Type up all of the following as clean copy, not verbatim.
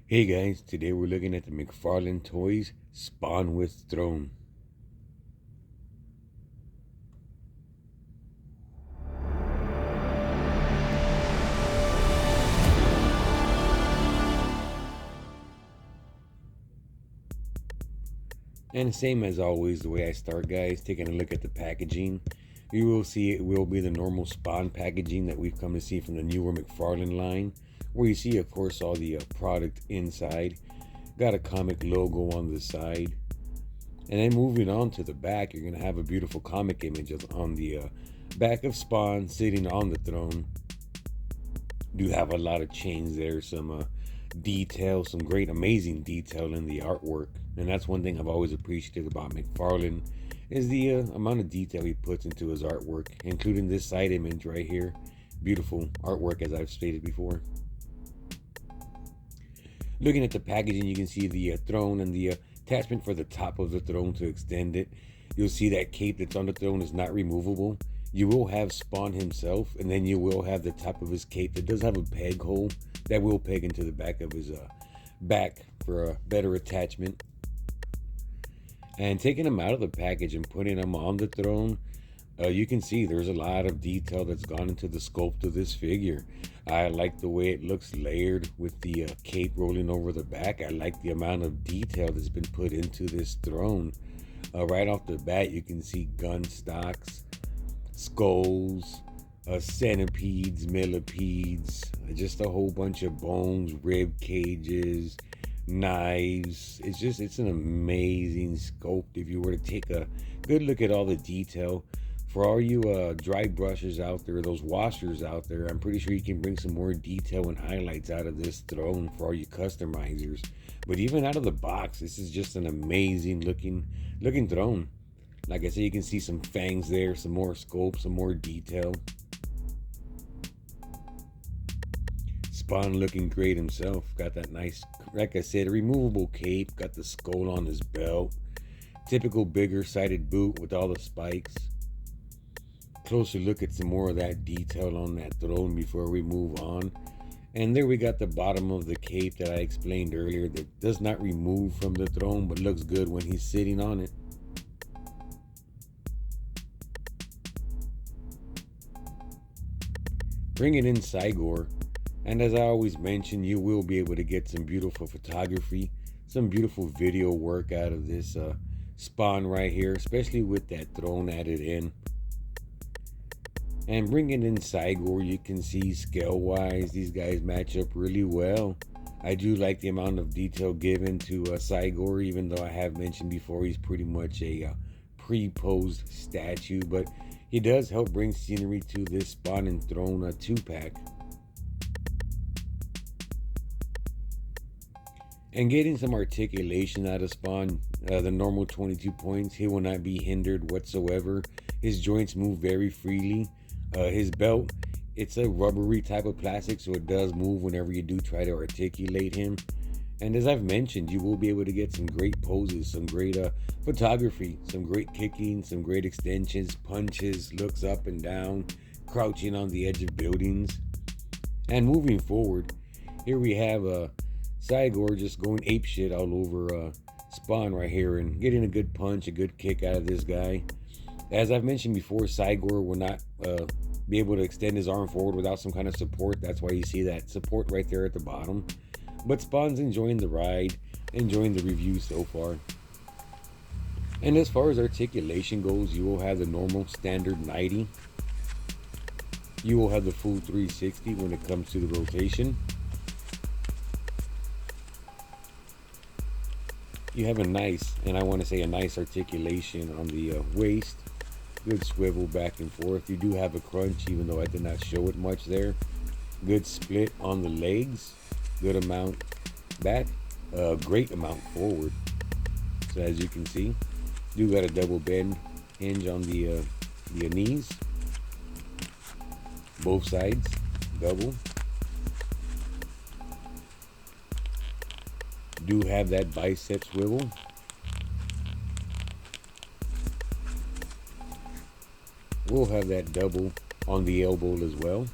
Hey guys, today we're looking at the McFarlane Toys Spawn with Throne. And same as always, the way I start, guys, taking a look at the packaging. You will see it will be the normal Spawn packaging that we've come to see from the newer McFarlane line, where you see, of course, all the product inside. Got a comic logo on the side. And then moving on to the back, you're going to have a beautiful comic image on the back of Spawn sitting on the throne. Do have a lot of chains there, some detail, some great, amazing detail in the artwork. And that's one thing I've always appreciated about McFarlane is the amount of detail he puts into his artwork, including this side image right here. Beautiful artwork, as I've stated before. Looking at the packaging, you can see the throne and the attachment for the top of the throne to extend it. You'll see that cape that's on the throne is not removable. You will have Spawn himself, and then you will have the top of his cape that does have a peg hole that will peg into the back of his back for a better attachment. And taking him out of the package and putting him on the throne, you can see there's a lot of detail that's gone into the sculpt of this figure. I like the way it looks layered with the cape rolling over the back. I like the amount of detail that's been put into this throne. Right off the bat, you can see gun stocks, skulls, centipedes, millipedes, just a whole bunch of bones, rib cages, knives. It's an amazing sculpt. If you were to take a good look at all the detail, for all you dry brushes out there, those washers out there, I'm pretty sure you can bring some more detail and highlights out of this throne for all you customizers. But even out of the box, this is just an amazing looking throne. Like I said, you can see some fangs there, some more sculpt, some more detail. Spawn looking great himself. Got that nice, like I said, removable cape. Got the skull on his belt. Typical bigger sided boot with all the spikes. Closer look at some more of that detail on that throne before we move on. And there we got the bottom of the cape that I explained earlier that does not remove from the throne but looks good when he's sitting on it. Bringing in Cygor, and as I always mention, you will be able to get some beautiful photography, some beautiful video work out of this Spawn right here, especially with that throne added in. And bringing in Cygor, you can see scale-wise, these guys match up really well. I do like the amount of detail given to Cygor, even though I have mentioned before he's pretty much a pre-posed statue, but he does help bring scenery to this Spawn and Throne 2-pack. And getting some articulation out of Spawn, the normal 22 points, he will not be hindered whatsoever. His joints move very freely. His belt, it's a rubbery type of plastic, so it does move whenever you do try to articulate him. And as I've mentioned, you will be able to get some great poses, some great photography, some great kicking, some great extensions, punches, looks up and down, crouching on the edge of buildings. And moving forward, here we have Cygor just going apeshit all over Spawn right here and getting a good punch, a good kick out of this guy. As I've mentioned before, Cygor will not be able to extend his arm forward without some kind of support. That's why you see that support right there at the bottom. But Spawn's enjoying the ride, enjoying the review so far. And as far as articulation goes, you will have the normal standard 90. You will have the full 360 when it comes to the rotation. You have a nice, and I want to say a nice articulation on the waist. Good swivel back and forth. You do have a crunch, even though I did not show it much there. Good split on the legs. Good amount back. Great amount forward. So as you can see, do got a double bend hinge on the knees. Both sides, double. Do have that bicep swivel. We'll have that double on the elbow as well.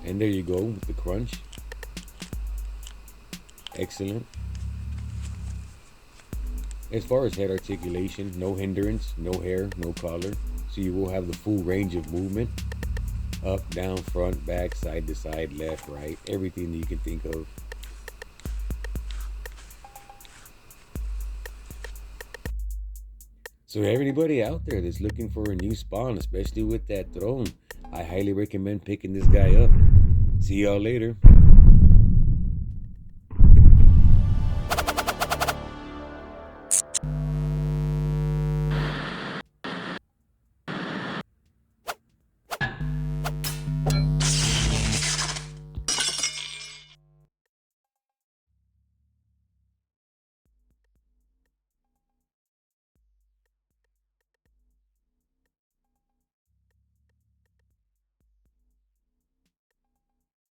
And there you go with the crunch. Excellent. As far as head articulation, no hindrance, no hair, no collar. So you will have the full range of movement. Up, down, front, back, side to side, left, right. Everything that you can think of. So everybody out there that's looking for a new spawn, especially with that throne, I highly recommend picking this guy up. See y'all later.